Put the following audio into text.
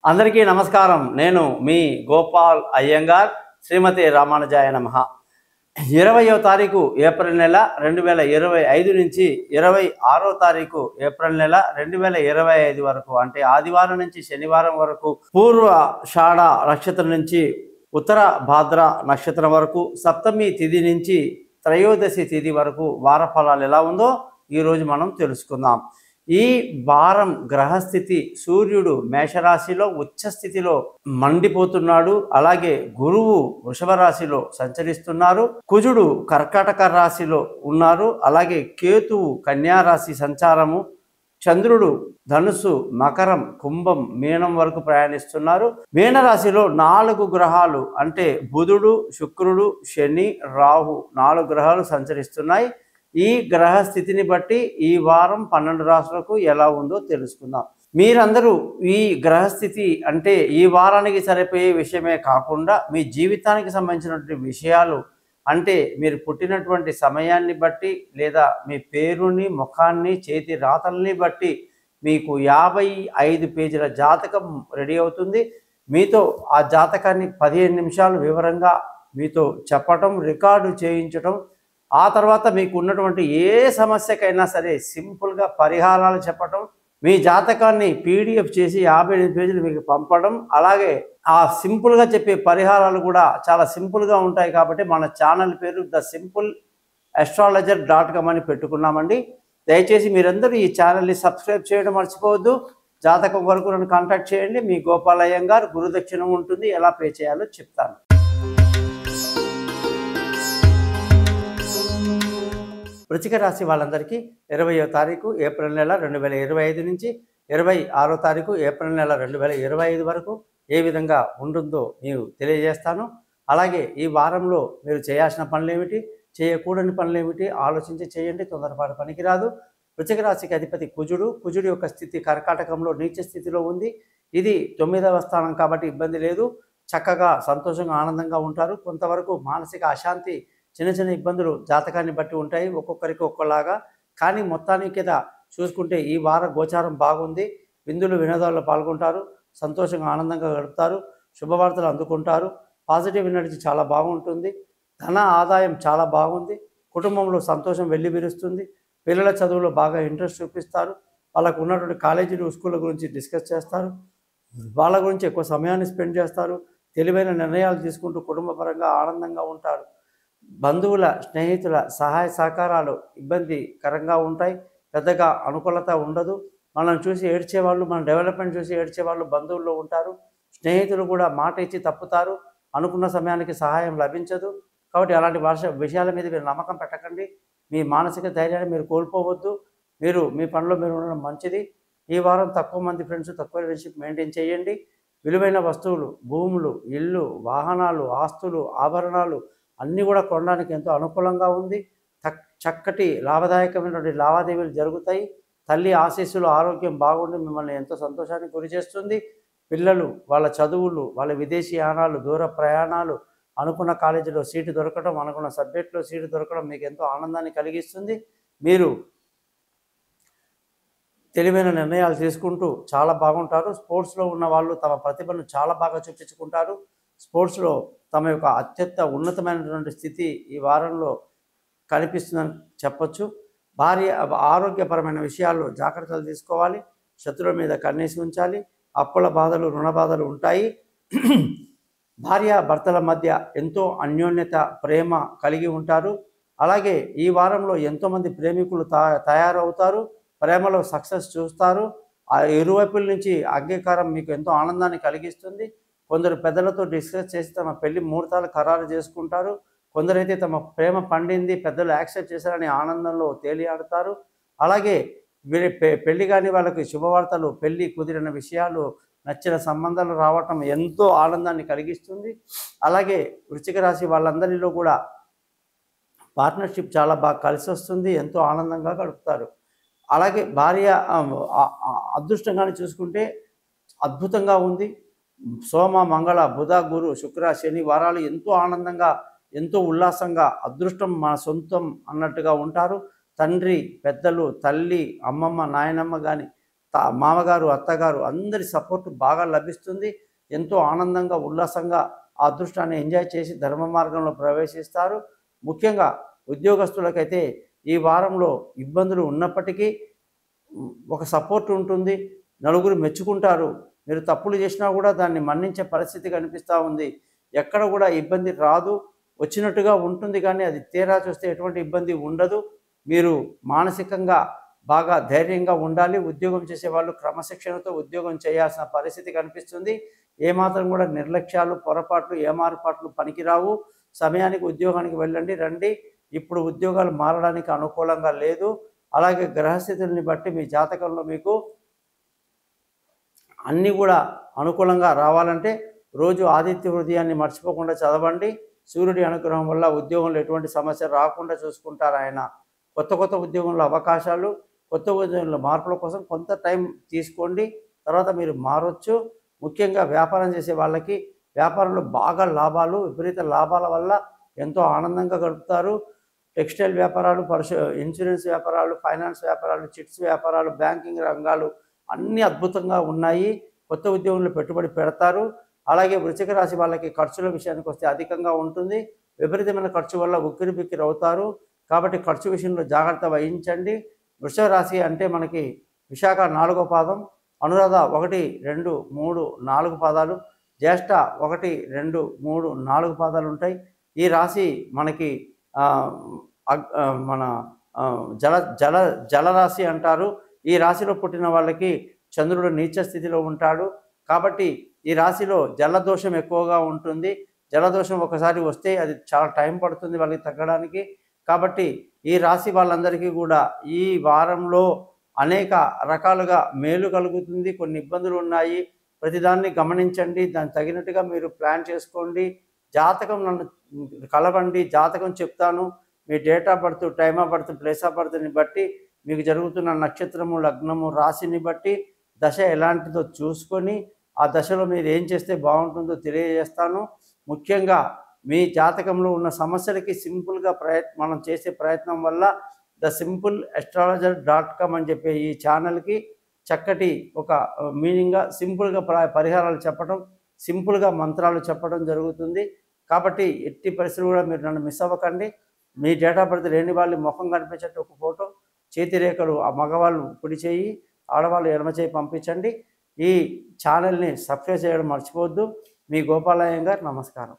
అందరికీ నమస్కారం. నేను మీ గోపాల్ అయ్యంగార్. శ్రీమతి రామానుజాయ నమః. 20వ తారీఖు ఏప్రిల్ నెల 2025 నుంచి 26వ తారీఖు ఏప్రిల్ నెల 2025 వరకు, అంటే ఆదివారం నుంచి శనివారం వరకు, పూర్వాషాఢ నక్షత్రం నుంచి ఉత్తర భాద్ర నక్షత్రం వరకు, సప్తమి తిథి నుంచి త్రయోదశి తిథి వరకు వార ఫలాలు ఎలా ఉందో ఈరోజు మనం తెలుసుకుందాం. ఈ వారం గ్రహస్థితి, సూర్యుడు మేషరాశిలో ఉచ్చస్థితిలో మండిపోతున్నాడు. అలాగే గురువు వృషభ రాశిలో సంచరిస్తున్నారు. కుజుడు కర్కాటక రాశిలో ఉన్నారు. అలాగే కేతువు కన్యా రాశి సంచారము, చంద్రుడు ధనుసు, మకరం, కుంభం, మీనం వరకు ప్రయాణిస్తున్నారు. మీనరాశిలో 4 గ్రహాలు అంటే బుధుడు, శుక్రుడు, శని, రాహు 4 గ్రహాలు సంచరిస్తున్నాయి. ఈ గ్రహ స్థితిని బట్టి ఈ వారం 12 రాశులకు ఎలా ఉందో తెలుసుకుందాం. మీరందరూ ఈ గ్రహస్థితి అంటే ఈ వారానికి సరిపోయే విషయమే కాకుండా మీ జీవితానికి సంబంధించినటువంటి విషయాలు, అంటే మీరు పుట్టినటువంటి సమయాన్ని బట్టి లేదా మీ పేరుని, ముఖాన్ని, చేతి రాతల్ని బట్టి మీకు 55 పేజీల జాతకం రెడీ అవుతుంది. మీతో ఆ జాతకాన్ని 15 నిమిషాలు వివరంగా మీతో చెప్పటం, రికార్డు చేయించటం, ఆ తర్వాత మీకు ఉన్నటువంటి ఏ సమస్యకైనా సరే సింపుల్గా పరిహారాలు చెప్పటం, మీ జాతకాన్ని పీడిఎఫ్ చేసి 58 పేజీలు మీకు పంపడం, అలాగే ఆ సింపుల్గా చెప్పే పరిహారాలు కూడా చాలా సింపుల్గా ఉంటాయి. కాబట్టి మన ఛానల్ పేరు thesimple.astrologer.com అని పెట్టుకున్నామండి. దయచేసి మీరందరూ ఈ ఛానల్ని సబ్స్క్రైబ్ చేయడం మర్చిపోవద్దు. జాతకం వరకు నన్ను కాంటాక్ట్ చేయండి. మీ గోపాల్ అయ్యంగార్. గురుదక్షిణ ఉంటుంది, ఎలా పే చేయాలో చెప్తాను. వృశ్చిక రాశి వాళ్ళందరికీ 20వ తారీఖు ఏప్రిల్ నెల 2025 నుంచి 26వ తారీఖు ఏప్రిల్ నెల 2025 వరకు ఏ విధంగా ఉంటుందో నేను తెలియజేస్తాను. అలాగే ఈ వారంలో మీరు చేయాల్సిన పనులేమిటి, చేయకూడని పనులేమిటి ఆలోచించి చేయండి. తొందరపాటు పనికిరాదు. వృశ్చిక రాశికి అధిపతి కుజుడు. కుజుడు యొక్క స్థితి కర్కాటకంలో నీచ స్థితిలో ఉంది. ఇది 9వ స్థానం కాబట్టి ఇబ్బంది లేదు. చక్కగా సంతోషంగా ఆనందంగా ఉంటారు. కొంతవరకు మానసిక అశాంతి, చిన్న చిన్న ఇబ్బందులు జాతకాన్ని బట్టి ఉంటాయి, ఒక్కొక్కరికి ఒక్కలాగా. కానీ మొత్తానికి మీద చూసుకుంటే ఈ వార గోచారం బాగుంది. విందులు వినోదాల్లో పాల్గొంటారు, సంతోషంగా ఆనందంగా గడుపుతారు, శుభవార్తలు అందుకుంటారు. పాజిటివ్ ఎనర్జీ చాలా బాగుంటుంది. ధన ఆదాయం చాలా బాగుంది. కుటుంబంలో సంతోషం వెల్లివిరుస్తుంది. పిల్లల చదువులో బాగా ఇంట్రెస్ట్ చూపిస్తారు. వాళ్ళకు ఉన్నటువంటి కాలేజీలు, స్కూళ్ళ గురించి డిస్కస్ చేస్తారు. వాళ్ళ గురించి ఎక్కువ సమయాన్ని స్పెండ్ చేస్తారు. తెలివైన నిర్ణయాలు తీసుకుంటూ కుటుంబపరంగా ఆనందంగా ఉంటారు. బంధువుల, స్నేహితుల సహాయ సహకారాలు ఇబ్బందికరంగా ఉంటాయి. పెద్దగా అనుకూలత ఉండదు. మనం చూసి ఏడ్చేవాళ్ళు, మన డెవలప్మెంట్ చూసి ఏడ్చేవాళ్ళు బంధువుల్లో ఉంటారు. స్నేహితులు కూడా మాట ఇచ్చి తప్పుతారు. అనుకున్న సమయానికి సహాయం లభించదు. కాబట్టి అలాంటి విషయాల మీద మీరు నమ్మకం పెట్టకండి. మీ మానసిక ధైర్యాన్ని మీరు కోల్పోవద్దు. మీరు మీ పనిలో మీరు ఉండడం మంచిది. ఈ వారం తక్కువ మంది ఫ్రెండ్స్, తక్కువ రిలేషన్షిప్ మెయింటైన్ చేయండి. విలువైన వస్తువులు, భూములు, ఇల్లు, వాహనాలు, ఆస్తులు, ఆభరణాలు అన్నీ కూడా కొనడానికి ఎంతో అనుకూలంగా ఉంది. చక్కటి లాభదాయకమైనటువంటి లావాదేవీలు జరుగుతాయి. తల్లి ఆశీస్సులు, ఆరోగ్యం బాగుండి మిమ్మల్ని ఎంతో సంతోషానికి గురి చేస్తుంది. పిల్లలు, వాళ్ళ చదువులు, వాళ్ళ విదేశీ యానాలు, దూర ప్రయాణాలు, అనుకున్న కాలేజీలో సీటు దొరకడం, అనుకున్న సబ్జెక్టులో సీటు దొరకడం మీకు ఎంతో ఆనందాన్ని కలిగిస్తుంది. మీరు తెలివైన నిర్ణయాలు తీసుకుంటూ చాలా బాగుంటారు. స్పోర్ట్స్లో ఉన్న వాళ్ళు తమ ప్రతిభను చాలా బాగా చూపించుకుంటారు. స్పోర్ట్స్లో తమ యొక్క అత్యంత ఉన్నతమైనటువంటి స్థితి ఈ వారంలో కనిపిస్తుందని చెప్పచ్చు. భార్య ఆరోగ్యపరమైన విషయాల్లో జాగ్రత్తలు తీసుకోవాలి. శత్రువుల మీద కన్నేసి ఉంచాలి. అప్పుల బాధలు, రుణ బాధలు ఉంటాయి. భార్య భర్తల మధ్య ఎంతో అన్యోన్యత, ప్రేమ కలిగి ఉంటారు. అలాగే ఈ వారంలో ఎంతోమంది ప్రేమికులు తయారవుతారు. ప్రేమలో సక్సెస్ చూస్తారు. ఆ ఇరువైపుల నుంచి అంగీకారం మీకు ఎంతో ఆనందాన్ని కలిగిస్తుంది. కొందరు పెద్దలతో డిస్కస్ చేసి తమ పెళ్లి ముహూర్తాలు ఖరారు చేసుకుంటారు. కొందరైతే తమ ప్రేమ పండింది, పెద్దలు యాక్సెప్ట్ చేశారని ఆనందంలో తేలియాడుతారు. అలాగే పెళ్లి కాని వాళ్ళకి శుభవార్తలు, పెళ్లి కుదిరిన విషయాలు, నచ్చిన సంబంధాలు రావటం ఎంతో ఆనందాన్ని కలిగిస్తుంది. అలాగే వృశ్చిక రాశి వాళ్ళందరిలో కూడా పార్ట్నర్షిప్ చాలా బాగా కలిసి వస్తుంది. ఎంతో ఆనందంగా గడుపుతారు. అలాగే భార్య అదృష్టంగానే చూసుకుంటే అద్భుతంగా ఉంది. సోమ, మంగళ, బుధ, గురు, శుక్ర, శని వారాలు ఎంతో ఆనందంగా, ఎంతో ఉల్లాసంగా, అదృష్టం మన సొంతం అన్నట్టుగా ఉంటారు. తండ్రి, పెద్దలు, తల్లి, అమ్మమ్మ, నాయనమ్మ కానీ మామగారు, అత్తగారు అందరి సపోర్ట్ బాగా లభిస్తుంది. ఎంతో ఆనందంగా, ఉల్లాసంగా ఆ అదృష్టాన్ని ఎంజాయ్ చేసి ధర్మ మార్గంలో ప్రవేశిస్తారు. ముఖ్యంగా ఉద్యోగస్తులకైతే ఈ వారంలో ఇబ్బందులు ఉన్నప్పటికీ ఒక సపోర్ట్ ఉంటుంది. నలుగురు మెచ్చుకుంటారు. మీరు తప్పులు చేసినా కూడా దాన్ని మన్నించే పరిస్థితి కనిపిస్తూ ఉంది. ఎక్కడ కూడా ఇబ్బంది రాదు. వచ్చినట్టుగా ఉంటుంది కానీ అది తీరా చూస్తే ఎటువంటి ఇబ్బంది ఉండదు. మీరు మానసికంగా బాగా ధైర్యంగా ఉండాలి. ఉద్యోగం చేసేవాళ్ళు క్రమశిక్షణతో ఉద్యోగం చేయాల్సిన పరిస్థితి కనిపిస్తుంది. ఏమాత్రం కూడా నిర్లక్ష్యాలు, పొరపాట్లు, ఏమార్పాట్లు పనికిరావు. సమయానికి ఉద్యోగానికి వెళ్ళండి, రండి. ఇప్పుడు ఉద్యోగాలు మారడానికి అనుకూలంగా లేదు. అలాగే గ్రహస్థితుల్ని బట్టి మీ జాతకంలో మీకు అన్నీ కూడా అనుకూలంగా రావాలంటే రోజు ఆదిత్య హృదయాన్ని మర్చిపోకుండా చదవండి. సూర్యుడి అనుగ్రహం వల్ల ఉద్యోగంలో ఎటువంటి సమస్య రాకుండా చూసుకుంటారు ఆయన. కొత్త ఉద్యోగంలో అవకాశాలు, కొత్త ఉద్యోగంలో మార్పుల కోసం కొంత టైం తీసుకోండి. తర్వాత మీరు మారొచ్చు. ముఖ్యంగా వ్యాపారం చేసే వాళ్ళకి వ్యాపారంలో బాగా లాభాలు, విపరీత లాభాల వల్ల ఎంతో ఆనందంగా గడుపుతారు. టెక్స్టైల్ వ్యాపారాలు, ఇన్సూరెన్స్ వ్యాపారాలు, ఫైనాన్స్ వ్యాపారాలు, చిట్స్ వ్యాపారాలు, బ్యాంకింగ్ రంగాలు అన్నీ అద్భుతంగా ఉన్నాయి. కొత్త ఉద్యోగంలో పెట్టుబడి పెడతారు. అలాగే వృశ్చిక రాశి వాళ్ళకి ఖర్చుల విషయానికి వస్తే అధికంగా ఉంటుంది. విపరీతమైన ఖర్చు వల్ల ఉక్కిరిబిక్కిరి అవుతారు. కాబట్టి ఖర్చు విషయంలో జాగ్రత్త వహించండి. వృషభ రాశి అంటే మనకి విశాఖ 4వ పాదం, అనురాధ 1, 2, 3, 4 పాదాలు, జ్యేష్ఠ 1, 2, 3, 4 పాదాలు ఉంటాయి. ఈ రాశి మనకి మన జల జల జలరాశి అంటారు. ఈ రాశిలో పుట్టిన వాళ్ళకి చంద్రుడు నీచ స్థితిలో ఉంటాడు. కాబట్టి ఈ రాశిలో జలదోషం ఎక్కువగా ఉంటుంది. జలదోషం ఒకసారి వస్తే అది చాలా టైం పడుతుంది వాళ్ళకి తగ్గడానికి. కాబట్టి ఈ రాశి వాళ్ళందరికీ కూడా ఈ వారంలో అనేక రకాలుగా మేలు కలుగుతుంది. కొన్ని ఇబ్బందులు ఉన్నాయి. ప్రతిదాన్ని గమనించండి. దానికి తగినట్టుగా మీరు ప్లాన్ చేసుకోండి. జాతకం నన్ను కలవండి, జాతకం చెప్తాను. మీ date of birth, time of birth, place of బర్త్ని బట్టి మీకు జరుగుతున్న నక్షత్రము, లగ్నము, రాశిని బట్టి దశ ఎలాంటిదో చూసుకొని ఆ దశలో మీరు ఏం చేస్తే బాగుంటుందో తెలియజేస్తాను. ముఖ్యంగా మీ జాతకంలో ఉన్న సమస్యలకి సింపుల్గా మనం చేసే ప్రయత్నం వల్ల thesimple.astrologer.com అని చెప్పే ఈ ఛానల్కి చక్కటి ఒక మీనింగ్గా సింపుల్గా పరిహారాలు చెప్పడం, సింపుల్గా మంత్రాలు చెప్పడం జరుగుతుంది. కాబట్టి ఎట్టి పరిస్థితులు కూడా మీరు నన్ను మిస్ అవ్వకండి. మీ డేట్ ఆఫ్ బర్త్ లేని వాళ్ళు ముఖం కనిపించేట్టు ఒక ఫోటో, చేతి రేఖలు ఆ మగవాళ్ళు కుడి చేయి, ఆడవాళ్ళు ఎడమ చేయి పంపించండి. ఈ ఛానల్ని సబ్స్క్రైబ్ చేయడం మర్చిపోవద్దు. మీ గోపాలయ్య గారు, నమస్కారం.